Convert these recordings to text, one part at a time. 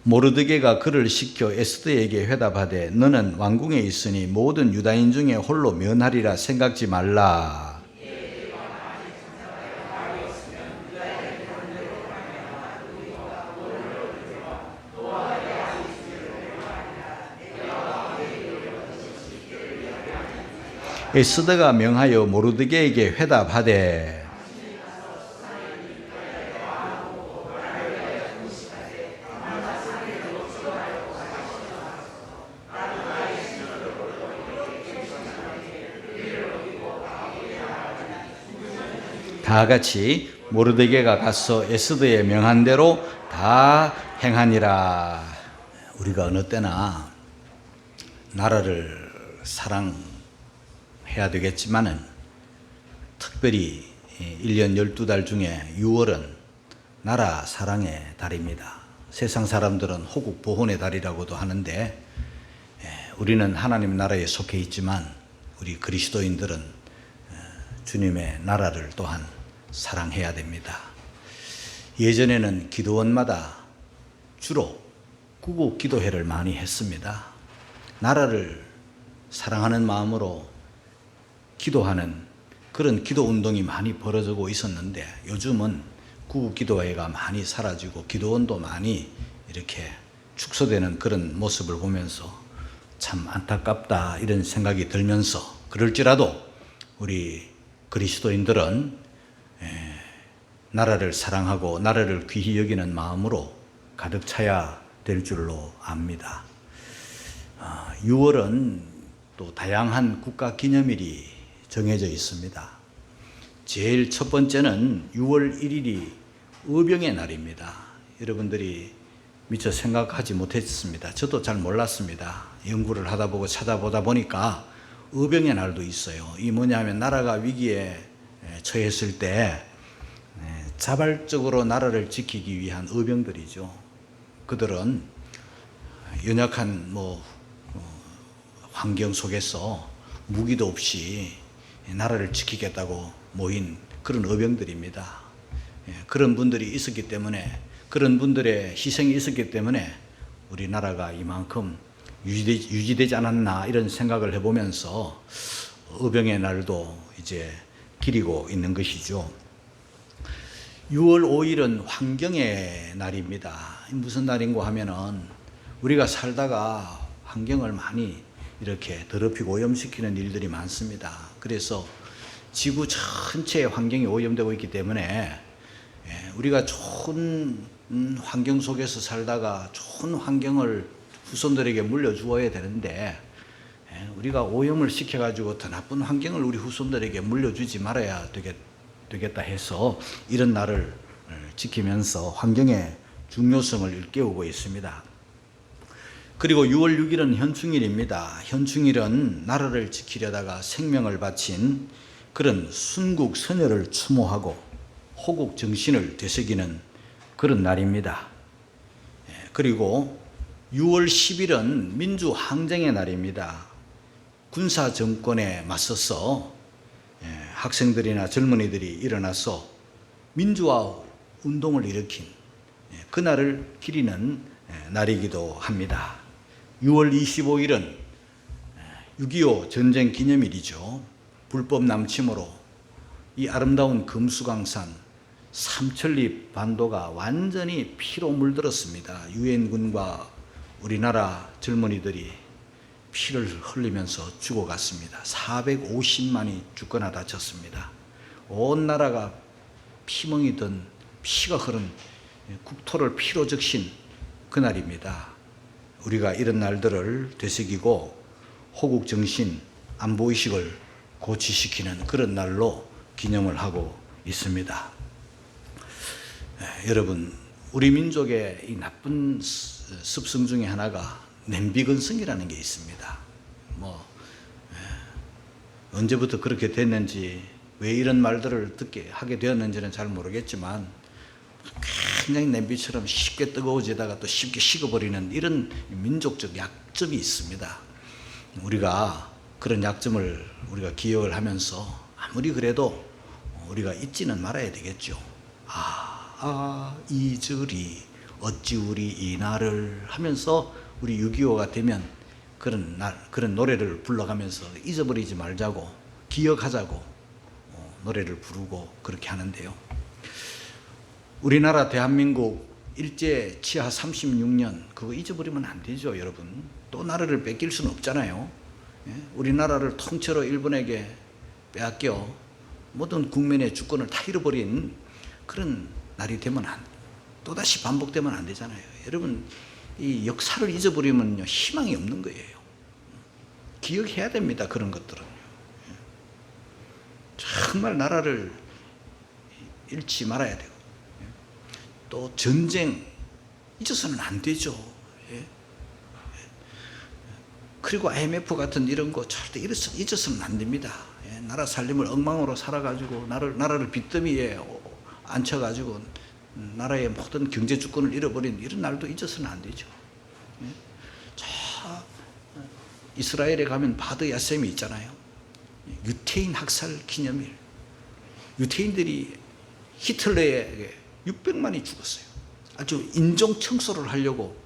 모르드게가 그를 시켜 에스더에게 회답하되 너는 왕궁에 있으니 모든 유다인 중에 홀로 면하리라 생각지 말라. 에스더가 명하여 모르드게에게 회답하되 다 같이 모르드게가 가서 에스더의 명한 대로 다 행하니라. 우리가 어느 때나 나라를 사랑해야 되겠지만은 특별히 1년 12달 중에 6월은 나라 사랑의 달입니다. 세상 사람들은 호국 보훈의 달이라고도 하는데 우리는 하나님 나라에 속해 있지만 우리 그리스도인들은 주님의 나라를 또한 사랑해야 됩니다. 예전에는 기도원마다 주로 구국 기도회를 많이 했습니다. 나라를 사랑하는 마음으로 기도하는 그런 기도 운동이 많이 벌어지고 있었는데 요즘은 구국 기도회가 많이 사라지고 기도원도 많이 이렇게 축소되는 그런 모습을 보면서 참 안타깝다 이런 생각이 들면서 그럴지라도 우리 그리스도인들은 나라를 사랑하고 나라를 귀히 여기는 마음으로 가득 차야 될 줄로 압니다. 6월은 또 다양한 국가 기념일이 정해져 있습니다. 제일 첫 번째는 6월 1일이 의병의 날입니다. 여러분들이 미처 생각하지 못했습니다. 저도 잘 몰랐습니다. 연구를 하다 보고 찾아보다 보니까 의병의 날도 있어요. 이 뭐냐면 나라가 위기에 처했을 때 자발적으로 나라를 지키기 위한 의병들이죠. 그들은 연약한 환경 속에서 무기도 없이 나라를 지키겠다고 모인 그런 의병들입니다. 그런 분들이 있었기 때문에 그런 분들의 희생이 있었기 때문에 우리나라가 이만큼 유지되지 않았나 이런 생각을 해보면서 의병의 날도 이제 기리고 있는 것이죠. 6월 5일은 환경의 날입니다. 무슨 날인고 하면은 우리가 살다가 환경을 많이 이렇게 더럽히고 오염시키는 일들이 많습니다. 그래서 지구 전체의 환경이 오염되고 있기 때문에 우리가 좋은 환경 속에서 살다가 좋은 환경을 후손들에게 물려주어야 되는데 우리가 오염을 시켜가지고 더 나쁜 환경을 우리 후손들에게 물려주지 말아야 되겠다 해서 이런 날을 지키면서 환경의 중요성을 일깨우고 있습니다. 그리고 6월 6일은 현충일입니다. 현충일은 나라를 지키려다가 생명을 바친 그런 순국 선열을 추모하고 호국 정신을 되새기는 그런 날입니다. 그리고 6월 10일은 민주항쟁의 날입니다. 군사 정권에 맞서서 학생들이나 젊은이들이 일어나서 민주화 운동을 일으킨 그날을 기리는 날이기도 합니다. 6월 25일은 6.25 전쟁 기념일이죠. 불법 남침으로 이 아름다운 금수강산 삼천리 반도가 완전히 피로 물들었습니다. 유엔군과 우리나라 젊은이들이 피를 흘리면서 죽어갔습니다. 450만이 죽거나 다쳤습니다. 온 나라가 피멍이던 피가 흐른 국토를 피로 적신 그날입니다. 우리가 이런 날들을 되새기고 호국정신, 안보의식을 고취시키는 그런 날로 기념을 하고 있습니다. 여러분, 우리 민족의 이 나쁜 습성 중에 하나가 냄비근성이라는 게 있습니다. 언제부터 그렇게 됐는지, 왜 이런 말들을 하게 되었는지는 잘 모르겠지만 굉장히 냄비처럼 쉽게 뜨거워지다가 또 쉽게 식어버리는 이런 민족적 약점이 있습니다. 우리가 그런 약점을 우리가 기억을 하면서 아무리 그래도 우리가 잊지는 말아야 되겠죠. 이절이 어찌 우리 이 날을 하면서 우리 6.25가 되면 그런 노래를 불러가면서 잊어버리지 말자고, 기억하자고 노래를 부르고 그렇게 하는데요. 우리나라 대한민국 일제 치하 36년 그거 잊어버리면 안 되죠, 여러분. 또 나라를 뺏길 수는 없잖아요. 우리나라를 통째로 일본에게 빼앗겨 모든 국민의 주권을 다 잃어버린 그런 날이 되면 또다시 반복되면 안 되잖아요. 여러분, 이 역사를 잊어버리면요 희망이 없는 거예요. 기억해야 됩니다, 그런 것들은. 정말 나라를 잃지 말아야 되고, 또 전쟁 잊어서는 안 되죠. 그리고 IMF 같은 이런 거 절대 잊어서는 안 됩니다. 나라 살림을 엉망으로 살아가지고 나라를 빚더미에 앉혀가지고 나라의 모든 경제 주권을 잃어버린 이런 날도 잊어서는 안 되죠. 자, 이스라엘에 가면 바드 야셈이 있잖아요. 유태인 학살 기념일. 유태인들이 히틀러에게 600만이 죽었어요. 아주 인종 청소를 하려고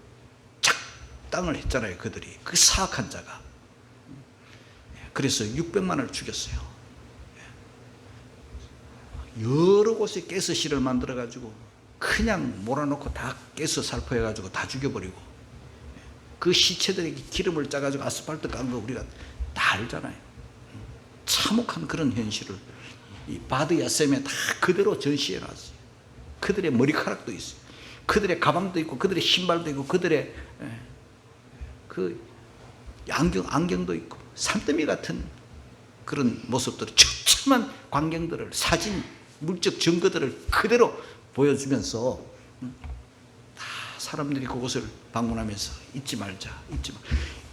작당을 했잖아요, 그들이. 그 사악한 자가. 그래서 600만을 죽였어요. 여러 곳에 가스실을 만들어가지고 그냥 몰아놓고 다 가스 살포해가지고 다 죽여버리고, 그 시체들에게 기름을 짜가지고 아스팔트 깐 거 우리가 다 알잖아요. 참혹한 그런 현실을 이 바드 야셈에 다 그대로 전시해놨어요. 그들의 머리카락도 있어요. 그들의 가방도 있고, 그들의 신발도 있고, 그들의 그 안경도 있고, 산더미 같은 그런 모습들을, 처참한 광경들을, 사진, 물적 증거들을 그대로 보여주면서 다 사람들이 그곳을 방문하면서 잊지 말자,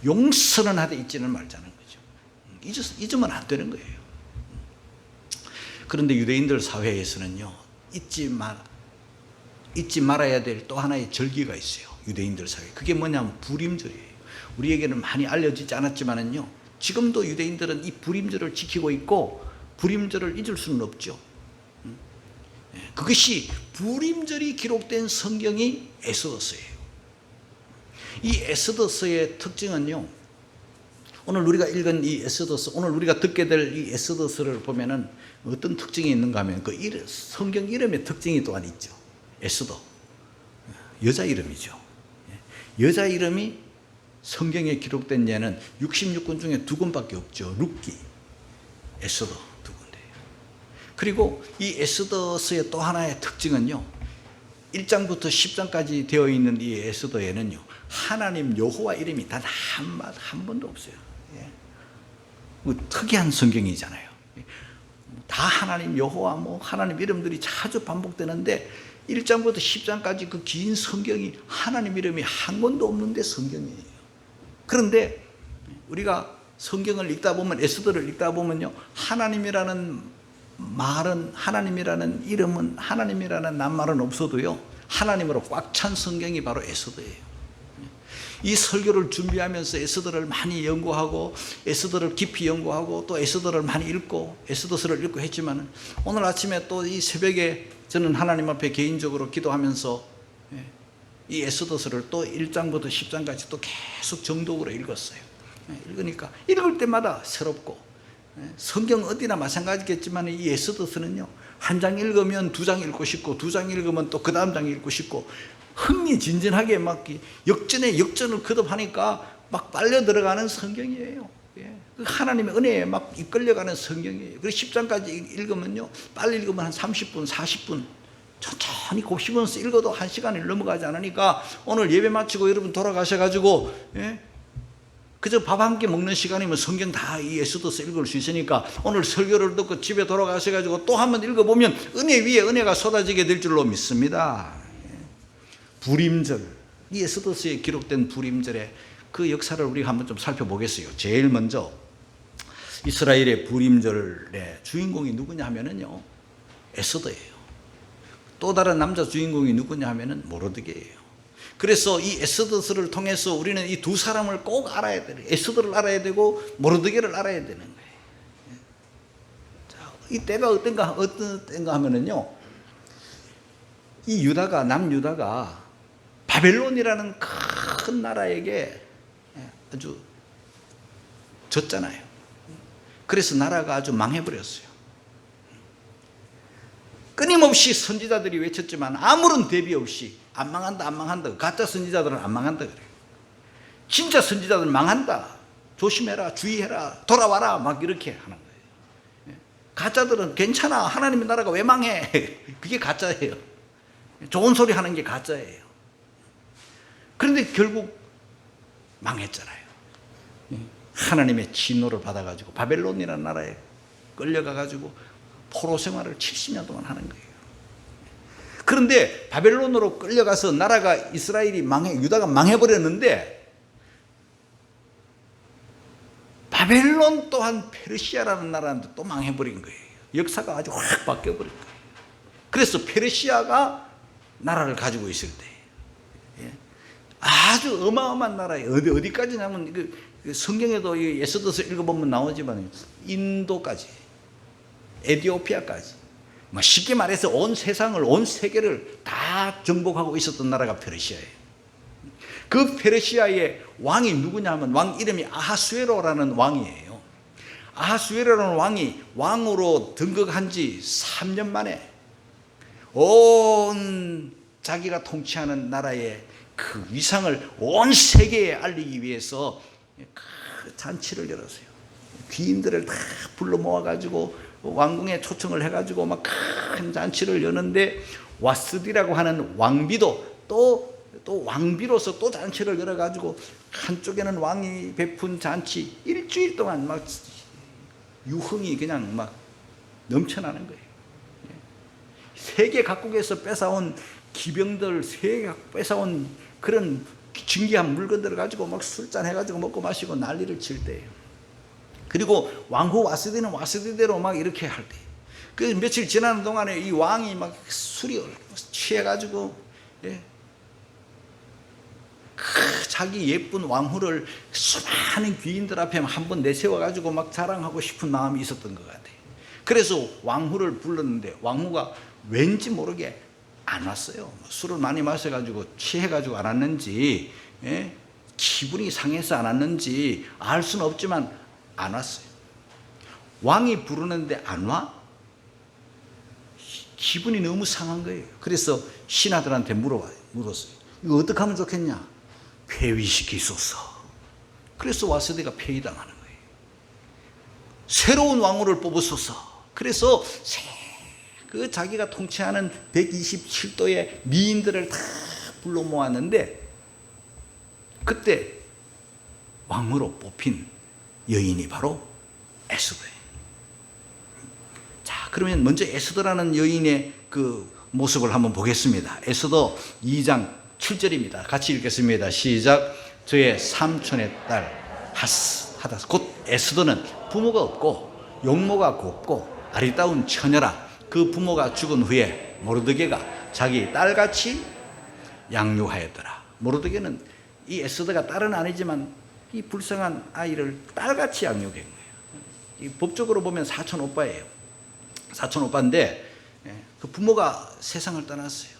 용서는 하되 잊지는 말자는 거죠. 잊으면 안 되는 거예요. 그런데 유대인들 사회에서는요, 잊지 말아야 될 또 하나의 절기가 있어요. 유대인들 사회. 그게 뭐냐면 부림절이에요. 우리에게는 많이 알려지지 않았지만은요, 지금도 유대인들은 이 부림절을 지키고 있고, 부림절을 잊을 수는 없죠. 그것이 부림절이 기록된 성경이 에스더서예요. 이 에스더서의 특징은요, 오늘 우리가 읽은 이 에스더서, 오늘 우리가 듣게 될 이 에스더서를 보면은 어떤 특징이 있는가 하면 그 성경 이름의 특징이 또한 있죠. 에스더, 여자 이름이죠. 여자 이름이 성경에 기록된 예는 66권 중에 2권밖에 없죠. 룻기, 에스더 2군데예요. 그리고 이 에스더서의 또 하나의 특징은요, 1장부터 10장까지 되어 있는 이 에스더에는요, 하나님 여호와 이름이 단 한 번도 없어요. 뭐 특이한 성경이잖아요. 다 하나님 여호와 하나님 이름들이 자주 반복되는데 1장부터 10장까지 그 긴 성경이 하나님 이름이 한 권도 없는데 성경이에요. 그런데 우리가 성경을 읽다 보면, 에스더를 읽다 보면요, 하나님이라는 말은, 하나님이라는 이름은, 하나님이라는 낱말은 없어도요, 하나님으로 꽉 찬 성경이 바로 에스더예요. 이 설교를 준비하면서 에스더를 많이 연구하고, 에스더를 깊이 연구하고, 또 에스더를 많이 읽고, 에스더서를 읽고 했지만, 오늘 아침에 또 이 새벽에 저는 하나님 앞에 개인적으로 기도하면서 이 에스더서를 또 1장부터 10장까지 또 계속 정독으로 읽었어요. 읽으니까 읽을 때마다 새롭고, 성경 어디나 마찬가지겠지만 이 에스더서는요, 한 장 읽으면 2장 읽고 싶고, 2장 읽으면 또 그 다음 장 읽고 싶고, 흥미진진하게 막 역전에 역전을 거듭하니까 막 빨려 들어가는 성경이에요. 하나님의 은혜에 막 이끌려가는 성경이에요. 그래서 10장까지 읽으면요, 빨리 읽으면 한 30분, 40분 천천히 곱씹으면서 읽어도 1시간이 넘어가지 않으니까, 오늘 예배 마치고 여러분 돌아가셔가지고 그저 밥 한 끼 먹는 시간이면 성경 다 이 에스더서 읽을 수 있으니까, 오늘 설교를 듣고 집에 돌아가셔가지고 또 한번 읽어보면 은혜 위에 은혜가 쏟아지게 될 줄로 믿습니다. 부림절, 이 에스더서에 기록된 부림절의 그 역사를 우리가 한번 좀 살펴보겠어요. 제일 먼저 이스라엘의 부림절의 주인공이 누구냐 하면은요, 에스더예요. 또 다른 남자 주인공이 누구냐 하면은 모르드게예요. 그래서 이 에스더서를 통해서 우리는 이 두 사람을 꼭 알아야 돼요. 에스더를 알아야 되고 모르드게를 알아야 되는 거예요. 자, 이 때가 어떤 때인가 하면은요, 이 유다가, 남유다가 바벨론이라는 큰 나라에게 아주 졌잖아요. 그래서 나라가 아주 망해버렸어요. 끊임없이 선지자들이 외쳤지만 아무런 대비 없이 안 망한다, 안 망한다. 가짜 선지자들은 안 망한다 그래요. 진짜 선지자들은 망한다. 조심해라, 주의해라, 돌아와라, 막 이렇게 하는 거예요. 가짜들은 괜찮아, 하나님의 나라가 왜 망해? 그게 가짜예요. 좋은 소리 하는 게 가짜예요. 그런데 결국 망했잖아요. 하나님의 진노를 받아가지고 바벨론이라는 나라에 끌려가가지고 포로 생활을 70년 동안 하는 거예요. 그런데 바벨론으로 끌려가서 나라가 이스라엘이 유다가 망해버렸는데 바벨론 또한 페르시아라는 나라한테 또 망해버린 거예요. 역사가 아주 확 바뀌어버린 거예요. 그래서 페르시아가 나라를 가지고 있을 때 아주 어마어마한 나라예요. 어디까지냐면 성경에도 에스더서 읽어보면 나오지만 인도까지, 에티오피아까지, 쉽게 말해서 온 세상을, 온 세계를 다 정복하고 있었던 나라가 페르시아예요. 그 페르시아의 왕이 누구냐 하면 왕 이름이 아하수에로라는 왕이에요. 아하수에로라는 왕이 왕으로 등극한 지 3년 만에 온 자기가 통치하는 나라의 그 위상을 온 세계에 알리기 위해서 그 잔치를 열었어요. 귀인들을 다 불러 모아가지고 왕궁에 초청을 해가지고 막 큰 잔치를 여는데 와스디라고 하는 왕비도 또 왕비로서 또 잔치를 열어가지고 한쪽에는 왕이 베푼 잔치 일주일 동안 막 유흥이 그냥 막 넘쳐나는 거예요. 세계 각국에서 뺏어온 기병들, 세계 뺏어온 그런 진귀한 물건들을 가지고 막 술잔 해가지고 먹고 마시고 난리를 칠 때예요. 그리고 왕후 와스디는 와스디대로 막 이렇게 할 때, 그 며칠 지나는 동안에 이 왕이 막 술이 취해가지고 자기 예쁜 왕후를 수많은 귀인들 앞에 한번 내세워가지고 막 자랑하고 싶은 마음이 있었던 것 같아요. 그래서 왕후를 불렀는데 왕후가 왠지 모르게 안 왔어요. 술을 많이 마셔가지고 취해가지고 안 왔는지, 기분이 상해서 안 왔는지 알 수는 없지만 안 왔어요. 왕이 부르는데 안 와? 기분이 너무 상한 거예요. 그래서 신하들한테 물었어요. 이거 어떻게 하면 좋겠냐? 폐위시키소서. 그래서 와스디가 폐위당하는 거예요. 새로운 왕후를 뽑으소서. 그래서 그 자기가 통치하는 127도의 미인들을 다 불러 모았는데 그때 왕후로 뽑힌 여인이 바로 에스더예요. 자, 그러면 먼저 에스더라는 여인의 그 모습을 한번 보겠습니다. 에스더 2장 7절입니다. 같이 읽겠습니다. 시작. 저의 삼촌의 딸 하다스 곧 에스더는 부모가 없고 용모가 곱고 아리따운 처녀라. 그 부모가 죽은 후에 모르드게가 자기 딸같이 양육하였더라. 모르드게는 이 에스더가 딸은 아니지만 이 불쌍한 아이를 딸같이 양육한 거예요. 이 법적으로 보면 사촌 오빠예요. 사촌 오빠인데 그 부모가 세상을 떠났어요.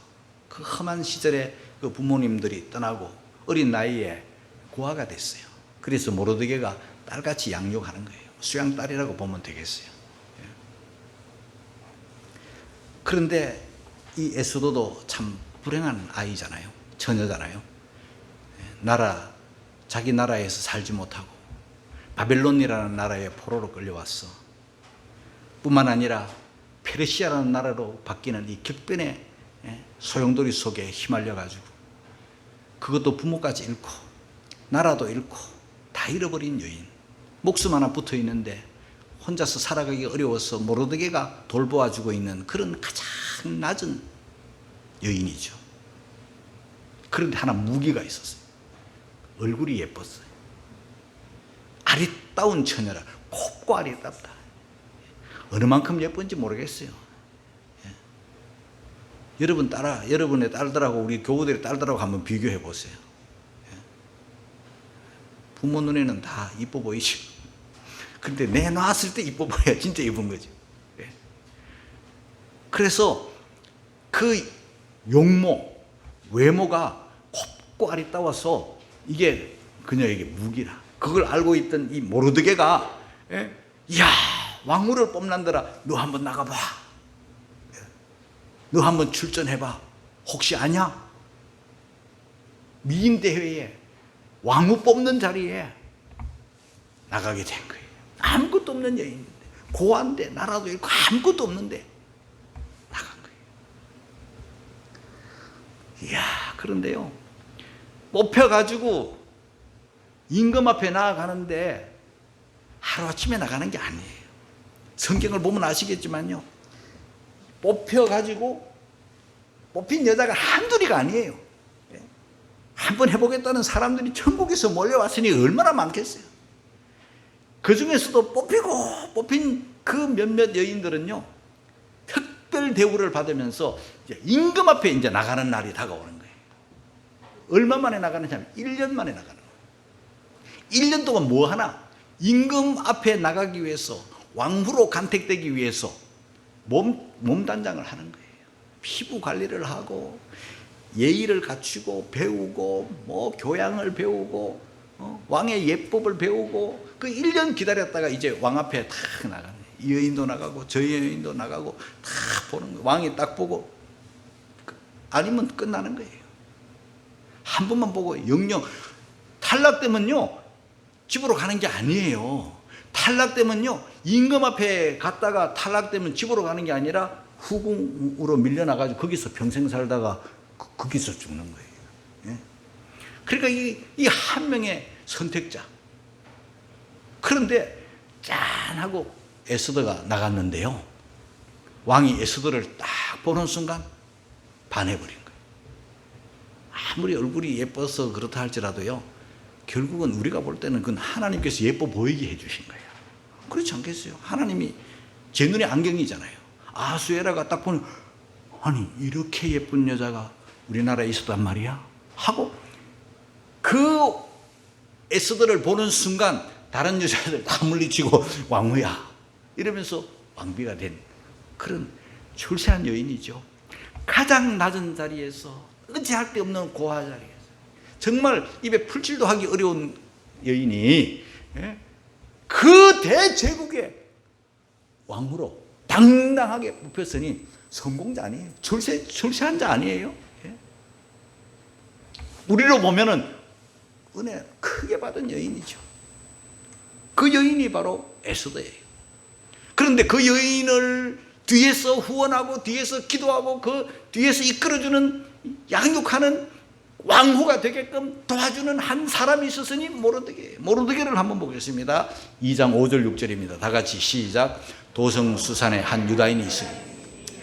그 험한 시절에 그 부모님들이 떠나고 어린 나이에 고아가 됐어요. 그래서 모르드게가 딸같이 양육하는 거예요. 수양딸이라고 보면 되겠어요. 그런데 이 에스더도 참 불행한 아이잖아요. 처녀잖아요. 자기 나라에서 살지 못하고 바벨론이라는 나라에 포로로 끌려왔어. 뿐만 아니라 페르시아라는 나라로 바뀌는 이 격변의 소용돌이 속에 휘말려가지고 그것도 부모까지 잃고 나라도 잃고 다 잃어버린 여인. 목숨 하나 붙어 있는데 혼자서 살아가기 어려워서 모르드게가 돌보아주고 있는 그런 가장 낮은 여인이죠. 그런데 하나 무기가 있었어요. 얼굴이 예뻤어요. 아리따운 처녀라. 곱고 아리따다. 어느 만큼 예쁜지 모르겠어요. 여러분의 딸들하고 우리 교우들의 딸들하고 한번 비교해 보세요. 부모 눈에는 다 이뻐 보이죠. 근데 내놨을 때 이뻐 보여야 진짜 이쁜 거죠. 그래서 그 용모, 외모가 높고 아리따워서 이게 그녀에게 무기라. 그걸 알고 있던 이 모르드게가 야, 왕후를 뽑는다라. 너 한번 나가봐. 너 한번 출전해봐. 혹시 아냐? 미임 대회에 왕후 뽑는 자리에 나가게 된 거예요. 아무것도 없는 여인인데, 고아인데, 나라도 있고 아무것도 없는데 나간 거예요. 이야, 그런데요, 뽑혀가지고 임금 앞에 나아가는데 하루아침에 나가는 게 아니에요. 성경을 보면 아시겠지만요, 뽑혀가지고 뽑힌 여자가 한둘이가 아니에요. 한번 해보겠다는 사람들이 천국에서 몰려왔으니 얼마나 많겠어요. 그 중에서도 뽑힌 그 몇몇 여인들은요, 특별 대우를 받으면서 이제 임금 앞에 이제 나가는 날이 다가오는 거예요. 얼마 만에 나가느냐 하면 1년 만에 나가는 거예요. 1년 동안 뭐 하나? 임금 앞에 나가기 위해서, 왕후로 간택되기 위해서 몸단장을 하는 거예요. 피부 관리를 하고 예의를 갖추고 배우고 뭐 교양을 배우고 왕의 예법을 배우고 그 1년 기다렸다가 이제 왕 앞에 탁 나가네. 이 여인도 나가고 저 여인도 나가고 탁 보는 거예요. 왕이 딱 보고 아니면 끝나는 거예요. 한 번만 보고 영영 탈락되면요 집으로 가는 게 아니에요. 탈락되면요 임금 앞에 갔다가 탈락되면 집으로 가는 게 아니라 후궁으로 밀려나가지고 거기서 평생 살다가 거기서 죽는 거예요. 예? 그러니까 이 한 명의 선택자. 그런데 짠하고 에스더가 나갔는데요, 왕이 에스더를 딱 보는 순간 반해버린 거예요. 아무리 얼굴이 예뻐서 그렇다 할지라도요, 결국은 우리가 볼 때는 그건 하나님께서 예뻐 보이게 해주신 거예요. 그렇지 않겠어요? 하나님이 제 눈에 안경이잖아요. 아수에라가 딱 보니, 아니 이렇게 예쁜 여자가 우리나라에 있었단 말이야 하고 그 에스더를 보는 순간 다른 여자들 다 물리치고 왕후야 이러면서 왕비가 된 그런 출세한 여인이죠. 가장 낮은 자리에서 의지할 데 없는 고아 자리에서 정말 입에 풀칠도 하기 어려운 여인이 그 대제국의 왕후로 당당하게 뽑혔으니 성공자 아니에요. 출세한 자 아니에요. 우리로 보면은 은혜 크게 받은 여인이죠. 그 여인이 바로 에스더예요. 그런데 그 여인을 뒤에서 후원하고 뒤에서 기도하고 그 뒤에서 이끌어주는 양육하는 왕후가 되게끔 도와주는 한 사람이 있었으니 모르드게예요. 모르드게를 한번 보겠습니다. 2장 5절 6절입니다. 다 같이 시작. 도성수산에 한 유다인이 있으니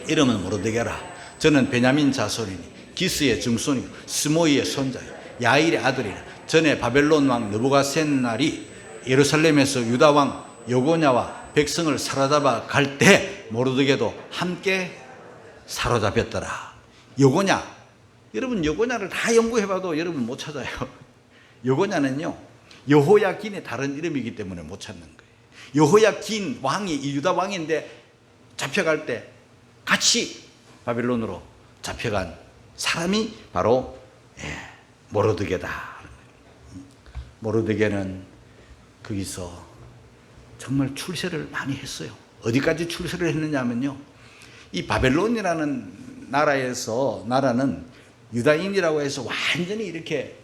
이름은 모르드게라. 저는 베냐민 자손이니 기스의 증손이요 스모이의 손자요 야일의 아들이라. 전에 바벨론 왕 느부갓셋날이 예루살렘에서 유다 왕 여고냐와 백성을 사로잡아 갈 때 모르드게도 함께 사로잡혔더라. 여고냐, 여러분 여고냐를 다 연구해봐도 여러분 못 찾아요. 여고냐는요 여호야긴의 다른 이름이기 때문에 못 찾는 거예요. 여호야긴 왕이 유다 왕인데 잡혀갈 때 같이 바벨론으로 잡혀간 사람이 바로 모르드게다. 모르드게는 거기서 정말 출세를 많이 했어요. 어디까지 출세를 했느냐 하면요, 이 바벨론이라는 나라는 유다인이라고 해서 완전히 이렇게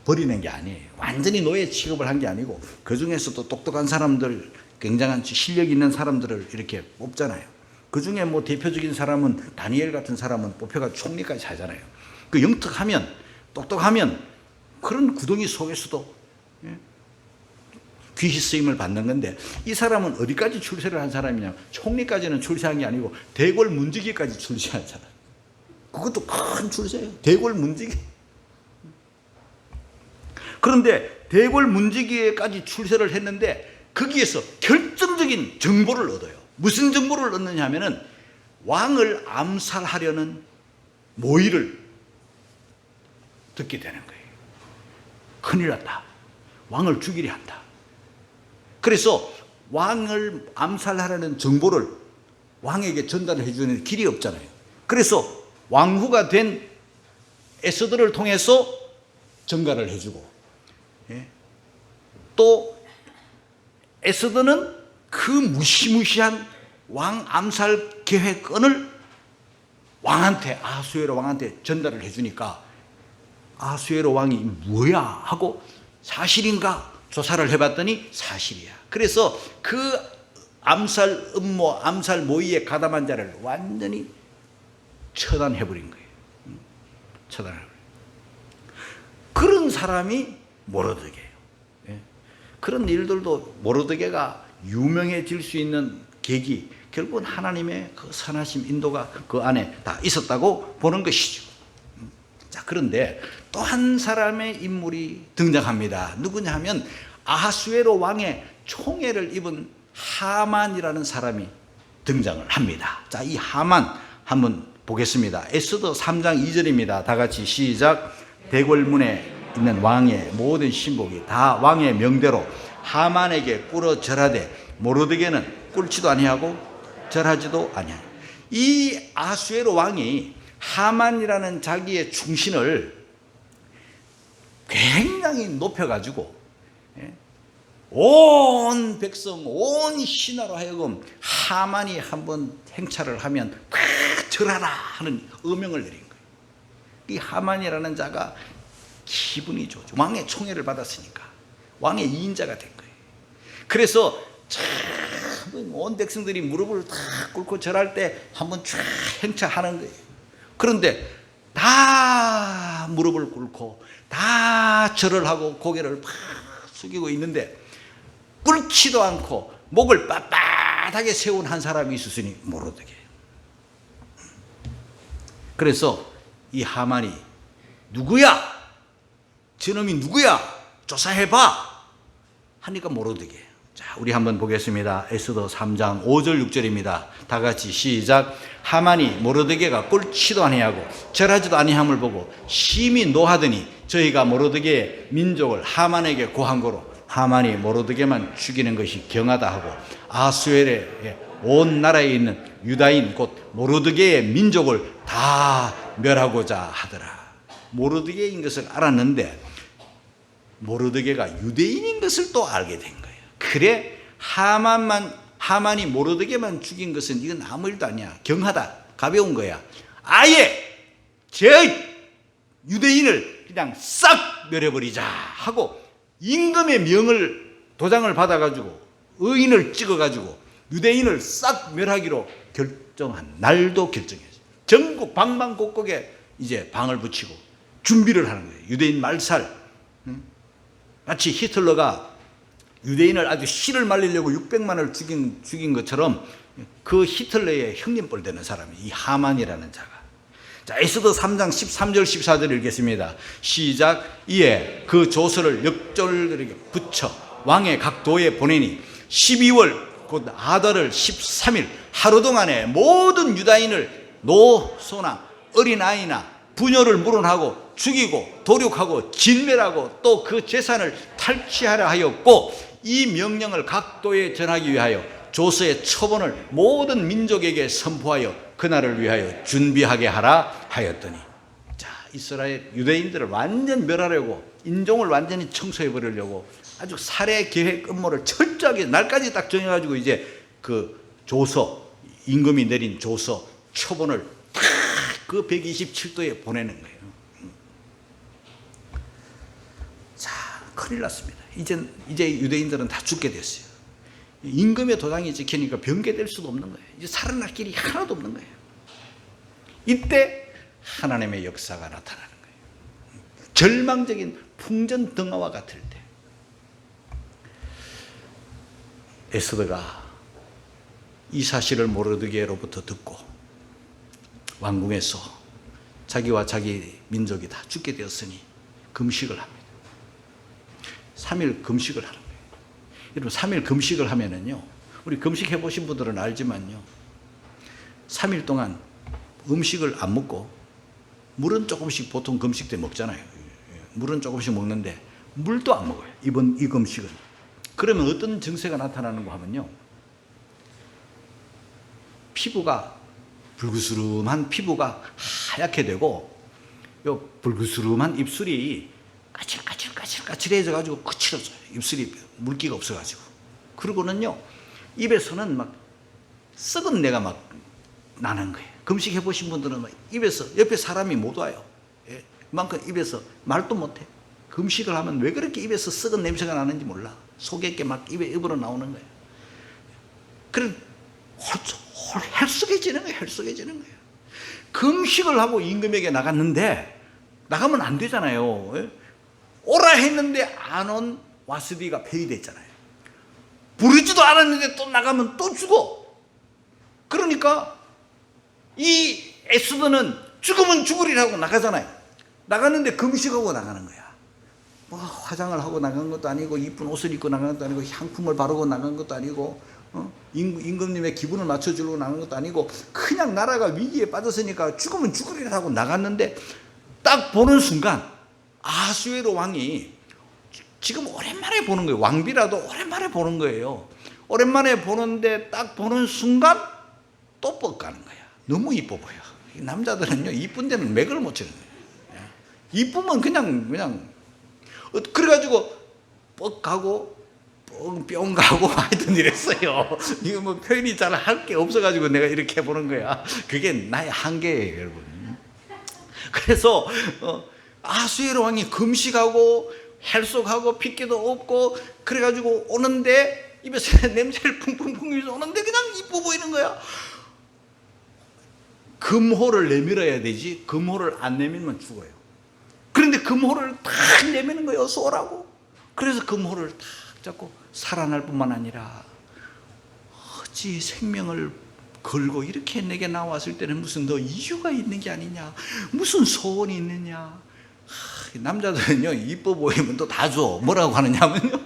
버리는 게 아니에요. 완전히 노예 취급을 한 게 아니고 그 중에서도 똑똑한 사람들, 굉장한 실력 있는 사람들을 이렇게 뽑잖아요. 그 중에 뭐 대표적인 사람은 다니엘 같은 사람은 뽑혀가 총리까지 하잖아요. 그 영특하면 똑똑하면 그런 구덩이 속에서도 귀히 쓰임을 받는 건데, 이 사람은 어디까지 출세를 한 사람이냐, 총리까지는 출세한 게 아니고 대궐 문지기까지 출세한 사람. 그것도 큰 출세예요. 대궐 문지기. 그런데 대궐 문지기까지 출세를 했는데 거기에서 결정적인 정보를 얻어요. 무슨 정보를 얻느냐 하면은 왕을 암살하려는 모의를 듣게 되는 거예요. 큰일 났다. 왕을 죽이려 한다. 그래서 왕을 암살하려는 정보를 왕에게 전달해 주는 길이 없잖아요. 그래서 왕후가 된 에스더를 통해서 전가를 해주고, 예? 또 에스더는 그 무시무시한 왕 암살 계획건을 왕한테, 아하수에로 왕한테 전달을 해주니까 아하수에로 왕이 뭐야 하고 사실인가 조사를 해봤더니 사실이야. 그래서 그 암살 음모, 암살 모의에 가담한 자를 완전히 처단해버린 거예요. 처단해버린. 그런 사람이 모르드게예요. 그런 일들도 모르드게가 유명해질 수 있는 계기, 결국은 하나님의 그 선하심, 인도가 그 안에 다 있었다고 보는 것이죠. 자, 그런데 또 한 사람의 인물이 등장합니다. 누구냐 하면 아하수에로 왕의 총애를 입은 하만이라는 사람이 등장을 합니다. 자, 이 하만 한번 보겠습니다. 에스더 3장 2절입니다. 다 같이 시작. 대궐문에 있는 왕의 모든 신복이 다 왕의 명대로 하만에게 꿇어 절하되 모르드게는 꿇지도 아니하고 절하지도 아니하니. 이 아하수에로 왕이 하만이라는 자기의 충신을 굉장히 높여가지고 온 백성, 온 신하로 하여금 하만이 한번 행차를 하면 절하라 하는 어명을 내린 거예요. 이 하만이라는 자가 기분이 좋죠. 왕의 총애를 받았으니까 왕의 이인자가 된 거예요. 그래서 온 백성들이 무릎을 다 꿇고 절할 때 한번 쫙 행차하는 거예요. 그런데 다 무릎을 꿇고 다 절을 하고 고개를 팍 숙이고 있는데 꿇지도 않고 목을 빳빳하게 세운 한 사람이 있었으니 모르드게. 그래서 이 하만이 누구야? 저놈이 누구야? 조사해봐 하니까 모르드게. 자, 우리 한번 보겠습니다. 에스더 3장 5절 6절입니다. 다 같이 시작. 하만이 모르드게가 꿇지도 아니하고 절하지도 아니함을 보고 심히 노하더니 저희가 모르드게의 민족을 하만에게 고한 거로 하만이 모르드게만 죽이는 것이 경하다 하고 아하수에르의 온 나라에 있는 유다인 곧 모르드게의 민족을 다 멸하고자 하더라. 모르드게인 것을 알았는데 모르드게가 유대인인 것을 또 알게 된 거예요. 그래 하만이 모르드게만 죽인 것은 이건 아무 일도 아니야. 경하다. 가벼운 거야. 아예 저 유대인을 그냥 싹 멸해버리자 하고 임금의 도장을 받아가지고 의인을 찍어가지고 유대인을 싹 멸하기로 결정한 날도 결정했어요. 전국 방방곡곡에 이제 방을 붙이고 준비를 하는 거예요. 유대인 말살. 마치 히틀러가 유대인을 아주 씨를 말리려고 600만을 죽인 것처럼 그 히틀러의 형님뻘 되는 사람이 이 하만이라는 자가. 자, 에스더 3장 13절 14절 읽겠습니다. 시작. 이에 그 조서를 역졸들에게 붙여 왕의 각 도에 보내니 12월 곧 아달을 13일 하루 동안에 모든 유다인을 노소나 어린아이나 부녀를 물어하고 죽이고 도륙하고 진멸하고 또 그 재산을 탈취하려 하였고 이 명령을 각 도에 전하기 위하여 조서의 처분을 모든 민족에게 선포하여 그날을 위하여 준비하게 하라 하였더니. 자, 이스라엘 유대인들을 완전 멸하려고 인종을 완전히 청소해 버리려고 아주 살해 계획 음모를 철저하게 날까지 딱 정해가지고 이제 그 조서 임금이 내린 조서 처분을 딱 그 127도에 보내는 거예요. 자, 큰일 났습니다. 이제 유대인들은 다 죽게 됐어요. 임금의 도장이 찍히니까 변개될 수도 없는 거예요. 이제 살아날 길이 하나도 없는 거예요. 이때 하나님의 역사가 나타나는 거예요. 절망적인 풍전등화와 같을 때 에스더가 이 사실을 모르드게로부터 듣고 왕궁에서 자기와 자기 민족이 다 죽게 되었으니 금식을 합니다. 3일 금식을 하는 거예요. 여러분 3일 금식을 하면은요, 우리 금식 해보신 분들은 알지만요, 3일 동안 음식을 안 먹고 물은 조금씩 보통 금식 때 먹잖아요. 물은 조금씩 먹는데 물도 안 먹어요. 이 금식은. 그러면 어떤 증세가 나타나는가 하면요, 피부가 불구스름한 피부가 하얗게 되고 요 불그스름한 입술이 까칠해져 가지고 거칠어져요. 입술이 물기가 없어 가지고. 그러고는요 입에서는 막 썩은 내가 막 나는 거예요. 금식해 보신 분들은 막 입에서 옆에 사람이 못 와요. 예, 그만큼 입에서 말도 못해. 금식을 하면 왜 그렇게 입에서 썩은 냄새가 나는지 몰라. 속에 게 막 입으로 나오는 거예요. 그래 헬쑥해지는 거예요. 헬쑥해지는 거예요. 금식을 하고 임금에게 나갔는데 나가면 안 되잖아요. 예? 오라 했는데 안 온 와스비가 폐위됐잖아요. 부르지도 않았는데 또 나가면 또 죽어. 그러니까 이 에스더는 죽으면 죽으리라고 나가잖아요. 나갔는데 금식하고 나가는 거야. 뭐 화장을 하고 나간 것도 아니고 이쁜 옷을 입고 나간 것도 아니고 향품을 바르고 나간 것도 아니고 임금님의 기분을 맞춰주려고 나간 것도 아니고 그냥 나라가 위기에 빠졌으니까 죽으면 죽으리라고 나갔는데 딱 보는 순간 아수에로 왕이 지금 오랜만에 보는 거예요. 왕비라도 오랜만에 보는 거예요. 오랜만에 보는데 딱 보는 순간 또 뻑가는 거야. 너무 이뻐 보여. 남자들은요 이쁜 데는 맥을 못 치는 거예요. 이쁘면 그냥 그래가지고 뻑 가고 뿅 가고 하여튼 이랬어요. 이거 뭐 표현이 잘 할 게 없어가지고 내가 이렇게 해보는 거야. 그게 나의 한계예요, 여러분. 그래서 아수에로 왕이 금식하고 헬속하고 핏기도 없고 그래가지고 오는데 입에서 냄새를 풍풍풍 오는데 그냥 이뻐 보이는 거야. 금호를 내밀어야 되지 금호를 안 내밀면 죽어요. 그런데 금호를 탁 내미는 거예요. 쏘라고. 그래서 금호를 탁 잡고 살아날 뿐만 아니라 어찌 생명을 걸고 이렇게 내게 나왔을 때는 무슨 너 이유가 있는 게 아니냐, 무슨 소원이 있느냐. 남자들은요 이뻐 보이면 또 다 줘. 뭐라고 하느냐면요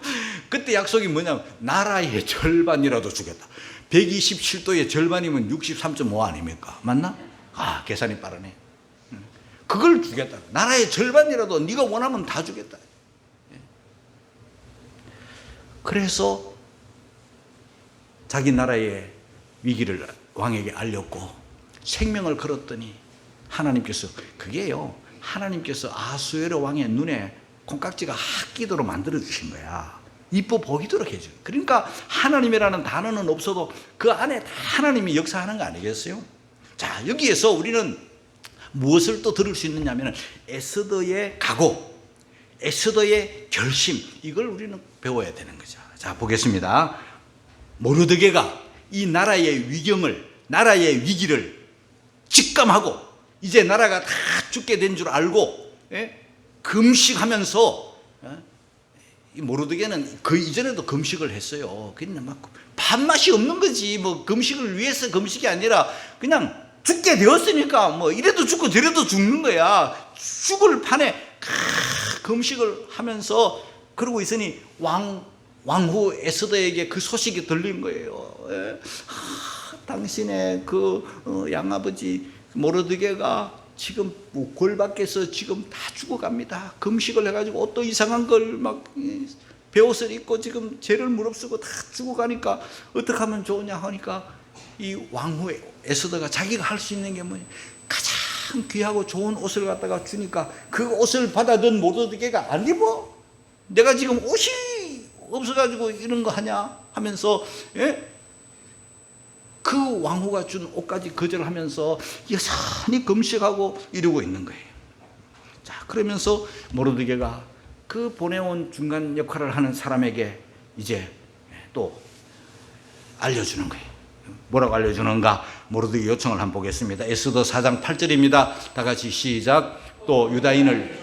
그때 약속이 뭐냐면 나라의 절반이라도 주겠다. 127도의 절반이면 63.5 아닙니까? 맞나? 아 계산이 빠르네. 그걸 주겠다. 나라의 절반이라도 네가 원하면 다 주겠다. 그래서 자기 나라의 위기를 왕에게 알렸고 생명을 걸었더니 하나님께서 그게요 하나님께서 아수에로 왕의 눈에 콩깍지가 확 끼도록 만들어 주신 거야. 이뻐 보이도록 해줘. 그러니까 하나님이라는 단어는 없어도 그 안에 다 하나님이 역사하는 거 아니겠어요? 자 여기에서 우리는 무엇을 또 들을 수 있느냐 하면 에스더의 각오, 에스더의 결심, 이걸 우리는 배워야 되는 거죠. 자 보겠습니다. 모르드게가 이 나라의 위경을, 나라의 위기를 직감하고 이제 나라가 다 죽게 된 줄 알고 금식하면서 이 모르드게는 그 이전에도 금식을 했어요. 그냥 막 밥맛이 없는 거지. 뭐 금식을 위해서 금식이 아니라 그냥 죽게 되었으니까 뭐 이래도 죽고 저래도 죽는 거야. 죽을 판에 금식을 하면서 그러고 있으니 왕후 에스더에게 그 소식이 들린 거예요. 당신의 그 양아버지 모르드게가 지금 골 밖에서 지금 다 죽어갑니다. 금식을 해가지고 옷도 이상한 걸 막 베옷을 입고 지금 죄를 무릅쓰고 다 죽어가니까 어떻게 하면 좋으냐 하니까 이 왕후 에스더가 자기가 할 수 있는 게 뭐냐, 가장 귀하고 좋은 옷을 갖다가 주니까 그 옷을 받아든 모르드게가 안 입어. 내가 지금 옷이 없어가지고 이런 거 하냐 하면서 그 왕후가 준 옷까지 거절하면서 여전히 금식하고 이러고 있는 거예요. 자 그러면서 모르드게가 그 보내온 중간 역할을 하는 사람에게 이제 또 알려주는 거예요. 뭐라고 알려주는가? 모르드게 요청을 한번 보겠습니다. 에스더 4장 8절입니다. 다 같이 시작. 또 유다인을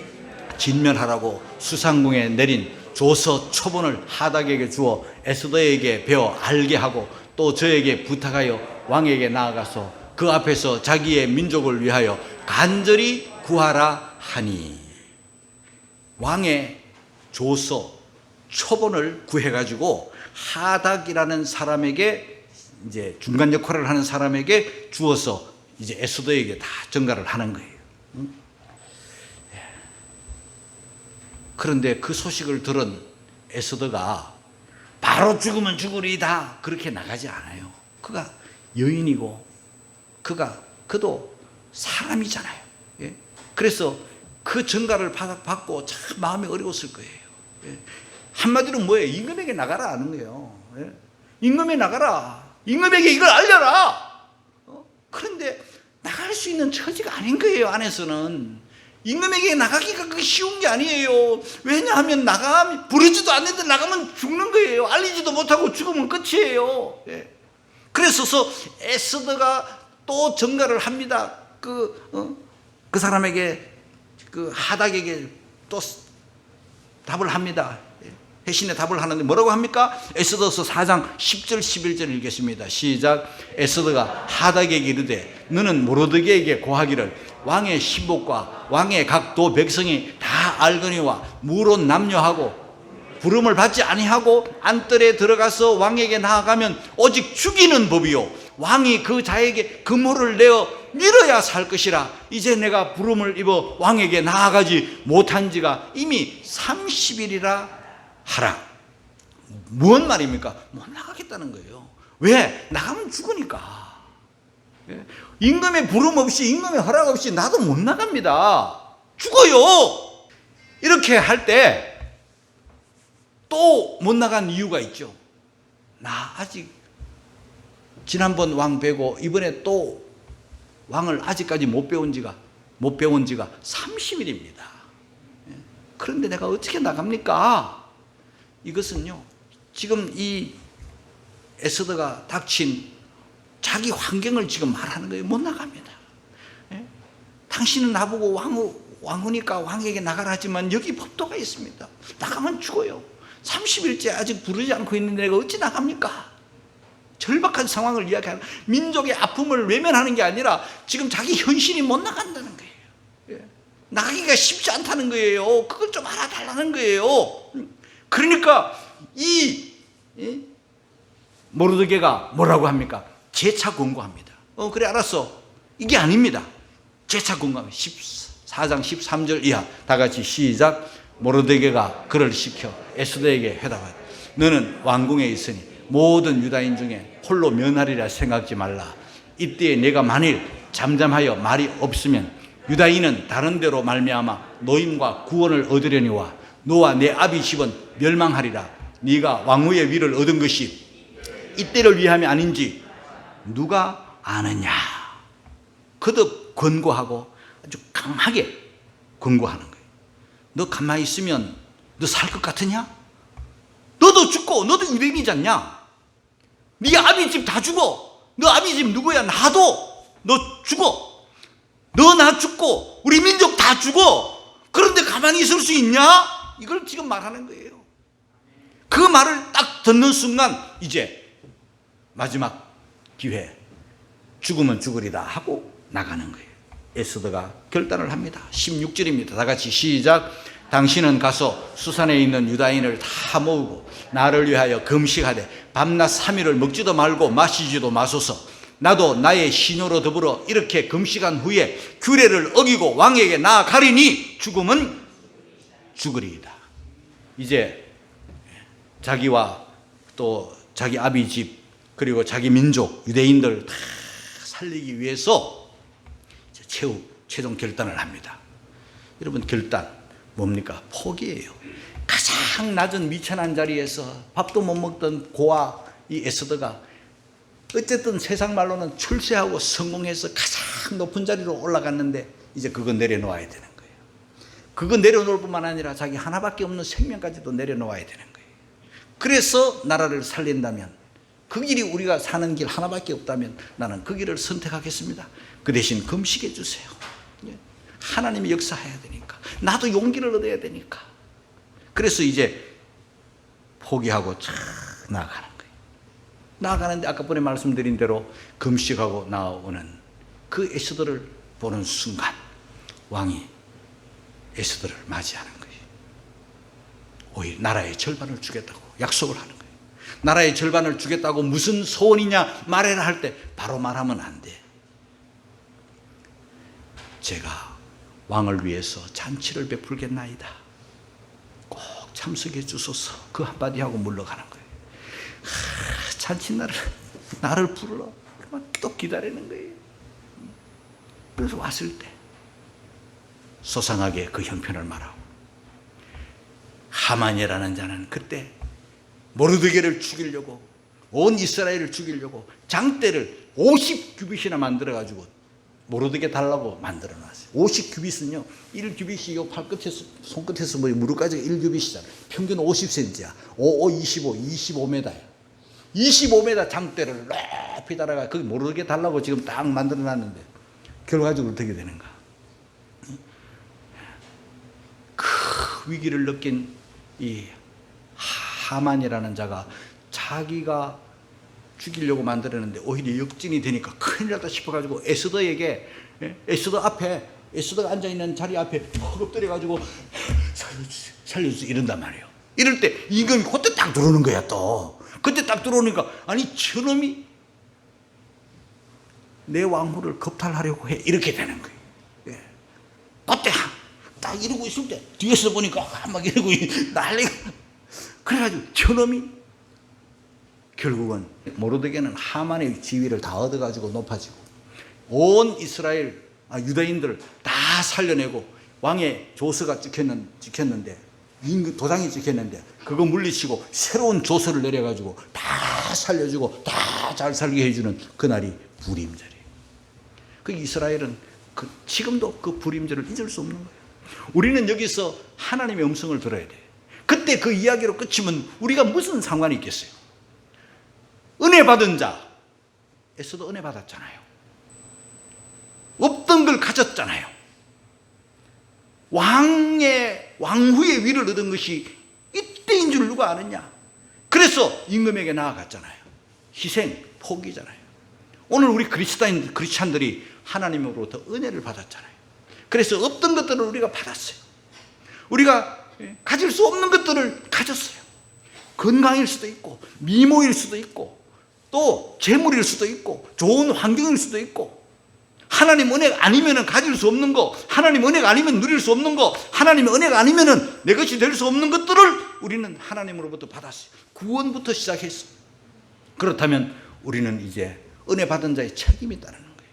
진멸하라고 수상궁에 내린 조서 초본을 하닥에게 주어 에스더에게 배워 알게 하고 또 저에게 부탁하여 왕에게 나아가서 그 앞에서 자기의 민족을 위하여 간절히 구하라 하니. 왕의 조서 초본을 구해가지고 하닥이라는 사람에게 이제 중간 역할을 하는 사람에게 주어서 이제 에스더에게 다 전가를 하는 거예요. 그런데 그 소식을 들은 에스더가 바로 죽으면 죽으리다 그렇게 나가지 않아요. 그가 여인이고 그도 사람이잖아요. 그래서 그 전가를 받고 참 마음이 어려웠을 거예요. 예. 한마디로 뭐예요? 임금에게 나가라 하는 거예요. 예. 임금에 나가라. 임금에게 이걸 알려라. 그런데 나갈 수 있는 처지가 아닌 거예요. 안에서는 임금에게 나가기가 그게 쉬운 게 아니에요. 왜냐하면 나가면 부르지도 않는데 나가면 죽는 거예요. 알리지도 못하고 죽으면 끝이에요. 예. 그래서 에스더가 또 전가를 합니다. 그 사람에게, 그 하닥에게 또 답을 합니다. 회신의 답을 하는데 뭐라고 합니까? 에스더서 4장 10절 11절 읽겠습니다. 시작. 에스더가 하닥에게 이르되 너는 모르드게에게 고하기를 왕의 신복과 왕의 각 도 백성이 다 알거니와 무론 남녀하고 부름을 받지 아니하고 안뜰에 들어가서 왕에게 나아가면 오직 죽이는 법이요 왕이 그 자에게 금호를 내어 밀어야 살 것이라. 이제 내가 부름을 입어 왕에게 나아가지 못한 지가 이미 30일이라 하라. 뭔 말입니까? 못 나가겠다는 거예요. 왜? 나가면 죽으니까. 임금의 부름 없이, 임금의 허락 없이 나도 못 나갑니다. 죽어요. 이렇게 할 때 또 못 나간 이유가 있죠. 나 아직 지난번 왕 배고 이번에 또 왕을 아직까지 못 배운 지가 30일입니다. 그런데 내가 어떻게 나갑니까? 이것은요, 지금 이 에스더가 닥친 자기 환경을 지금 말하는 거예요. 못 나갑니다. 당신은 나보고 왕후니까 왕에게 나가라 하지만 여기 법도가 있습니다. 나가면 죽어요. 30일째 아직 부르지 않고 있는데 내가 어찌 나갑니까? 절박한 상황을 이야기하는, 민족의 아픔을 외면하는 게 아니라 지금 자기 현실이 못 나간다는 거예요. 나가기가 쉽지 않다는 거예요. 그걸 좀 알아달라는 거예요. 그러니까 이 모르드게가 뭐라고 합니까? 재차 권고합니다. 그래 알았어. 이게 아닙니다. 재차 권고합니다. 14장 13절 이하 다 같이 시작. 모르드게가 그를 시켜 에스더에게 회답하되 너는 왕궁에 있으니 모든 유다인 중에 홀로 면하리라 생각지 말라. 이때에 내가 만일 잠잠하여 말이 없으면 유다인은 다른 데로 말미암아 노임과 구원을 얻으려니와 너와 내 아비 집은 멸망하리라. 네가 왕후의 위를 얻은 것이 이때를 위함이 아닌지 누가 아느냐. 거듭 권고하고 아주 강하게 권고하는 거예요. 너 가만히 있으면 너 살 것 같으냐? 너도 죽고 너도 유대인이지 않냐? 네 아비 집 다 죽어. 너 아비 집 누구야? 나도. 너 죽어. 너 나 죽고 우리 민족 다 죽어. 그런데 가만히 있을 수 있냐? 이걸 지금 말하는 거예요. 그 말을 딱 듣는 순간 이제 마지막 기회, 죽으면 죽으리다 하고 나가는 거예요. 에스더가 결단을 합니다. 16절입니다. 다 같이 시작. 당신은 가서 수산에 있는 유다인을 다 모으고 나를 위하여 금식하되 밤낮 3일을 먹지도 말고 마시지도 마소서. 나도 나의 시녀로 더불어 이렇게 금식한 후에 규례를 어기고 왕에게 나아가리니 죽음은 죽으리이다. 이제 자기와 또 자기 아비 집 그리고 자기 민족 유대인들 다 살리기 위해서 최종 결단을 합니다. 여러분, 결단 뭡니까? 포기예요. 가장 낮은 미천한 자리에서 밥도 못 먹던 고아 이 에스더가 어쨌든 세상 말로는 출세하고 성공해서 가장 높은 자리로 올라갔는데 이제 그거 내려놓아야 되는 거예요. 그거 내려놓을 뿐만 아니라 자기 하나밖에 없는 생명까지도 내려놓아야 되는 거예요. 그래서 나라를 살린다면, 그 길이 우리가 사는 길 하나밖에 없다면 나는 그 길을 선택하겠습니다. 그 대신 금식해 주세요. 하나님이 역사해야 되니까, 나도 용기를 얻어야 되니까. 그래서 이제 포기하고 쫙 나아가는 거예요. 나아가는데 아까 전에 말씀드린 대로 금식하고 나오는 그 에스더를 보는 순간 왕이 에스더를 맞이하는 거예요. 오히려 나라의 절반을 주겠다고 약속을 하는 거예요. 나라의 절반을 주겠다고 무슨 소원이냐 말해라 할 때 바로 말하면 안 돼. 제가 왕을 위해서 잔치를 베풀겠나이다. 꼭 참석해 주소서. 그 한마디 하고 물러가는 거예요. 잔칫날을 나를 불러. 또 기다리는 거예요. 그래서 왔을 때 소상하게 그 형편을 말하고, 하만이라는 자는 그때 모르드게를 죽이려고, 온 이스라엘을 죽이려고 장대를 50규빗이나 만들어 가지고 모르드게 달라고 만들어 놨어요. 50규빗은요 1규빗이 요 팔끝에서 손끝에서 뭐 무릎까지가 1규빗이잖아요. 평균 50cm야. 5, 25, 25m야. 25m 장대를 높이 달아가 거기 모르게 달라고 지금 딱 만들어 놨는데 결과적으로 어떻게 되는가? 그 위기를 느낀 이 하만이라는 자가 자기가 죽이려고 만들었는데 오히려 역진이 되니까 큰일 났다 싶어가지고 에스더에게, 에스더가 앉아있는 자리 앞에 허겁거려가지고 살려주세요 이런단 말이에요. 이럴 때 임금이 그때 딱 들어오는 거야. 또 그때 딱 들어오니까 아니 저놈이 내 왕후를 겁탈하려고 해, 이렇게 되는 거예요. 예. 그때 딱 이러고 있을 때 뒤에서 보니까 막 이러고 난리가. 그래가지고 저놈이 결국은 모르드게는 하만의 지위를 다 얻어가지고 높아지고 온 이스라엘 유다인들을 다 살려내고 왕의 조서가 찍혔는데 도장이 찍혔는데 그거 물리치고 새로운 조서를 내려가지고 다 살려주고 다 잘 살게 해주는 그날이 불임절이에요. 그 이스라엘은 지금도 그 불임절을 잊을 수 없는 거예요. 우리는 여기서 하나님의 음성을 들어야 돼. 그때 그 이야기로 끝이면 우리가 무슨 상관이 있겠어요? 은혜 받은 자, 에스더 은혜 받았잖아요. 없던 걸 가졌잖아요. 왕후의 위를 얻은 것이 이때인 줄 누가 아느냐? 그래서 임금에게 나아갔잖아요. 희생, 포기잖아요. 오늘 우리 크리스찬들이 하나님으로부터 은혜를 받았잖아요. 그래서 없던 것들을 우리가 받았어요. 우리가 가질 수 없는 것들을 가졌어요. 건강일 수도 있고 미모일 수도 있고 또 재물일 수도 있고 좋은 환경일 수도 있고 하나님 은혜가 아니면 가질 수 없는 거, 하나님 은혜가 아니면 누릴 수 없는 거, 하나님의 은혜가 아니면 내 것이 될 수 없는 것들을 우리는 하나님으로부터 받았어요. 구원부터 시작했어. 그렇다면 우리는 이제 은혜 받은 자의 책임이 따르는 거예요.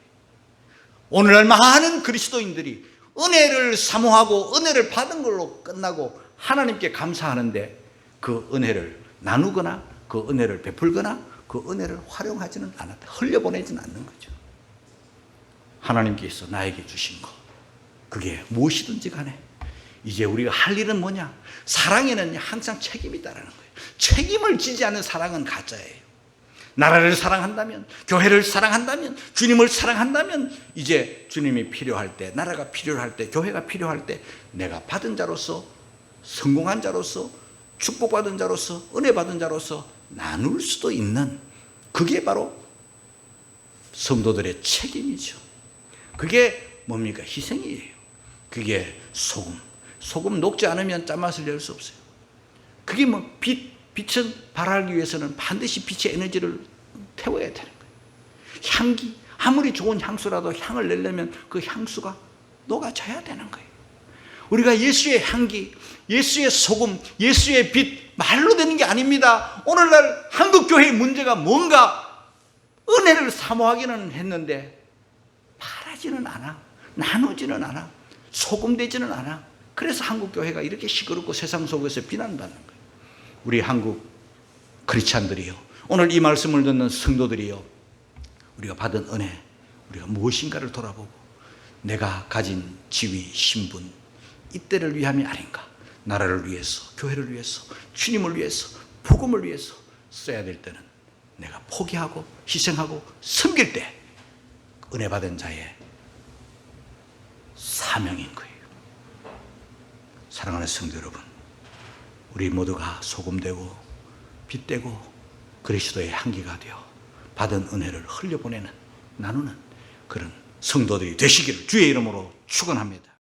오늘날 많은 그리스도인들이 은혜를 사모하고 은혜를 받은 걸로 끝나고 하나님께 감사하는데 그 은혜를 나누거나 그 은혜를 베풀거나 그 은혜를 활용하지는 않았다. 흘려보내지는 않는 거죠. 하나님께서 나에게 주신 거 그게 무엇이든지 간에 이제 우리가 할 일은 뭐냐? 사랑에는 항상 책임이 따르는 거예요. 책임을 지지 않는 사랑은 가짜예요. 나라를 사랑한다면, 교회를 사랑한다면, 주님을 사랑한다면 이제 주님이 필요할 때, 나라가 필요할 때, 교회가 필요할 때 내가 받은 자로서, 성공한 자로서, 축복받은 자로서, 은혜 받은 자로서 나눌 수도 있는 그게 바로 성도들의 책임이죠. 그게 뭡니까? 희생이에요. 그게 소금 녹지 않으면 짠맛을 낼 수 없어요. 그게 뭐 빛은 발하기 위해서는 반드시 빛의 에너지를 태워야 되는 거예요. 향기, 아무리 좋은 향수라도 향을 내려면 그 향수가 녹아져야 되는 거예요. 우리가 예수의 향기, 예수의 소금, 예수의 빛 말로 되는 게 아닙니다. 오늘날 한국교회의 문제가 뭔가 은혜를 사모하기는 했는데 바라지는 않아, 나누지는 않아, 소금되지는 않아. 그래서 한국교회가 이렇게 시끄럽고 세상 속에서 비난받는 거예요. 우리 한국 크리스찬들이요, 오늘 이 말씀을 듣는 성도들이요, 우리가 받은 은혜, 우리가 무엇인가를 돌아보고 내가 가진 지위, 신분, 이때를 위함이 아닌가, 나라를 위해서, 교회를 위해서, 주님을 위해서, 복음을 위해서 써야 될 때는 내가 포기하고 희생하고 섬길 때 은혜 받은 자의 사명인 거예요. 사랑하는 성도 여러분, 우리 모두가 소금되고 빛되고 그리스도의 향기가 되어 받은 은혜를 흘려보내는, 나누는 그런 성도들이 되시기를 주의 이름으로 축원합니다.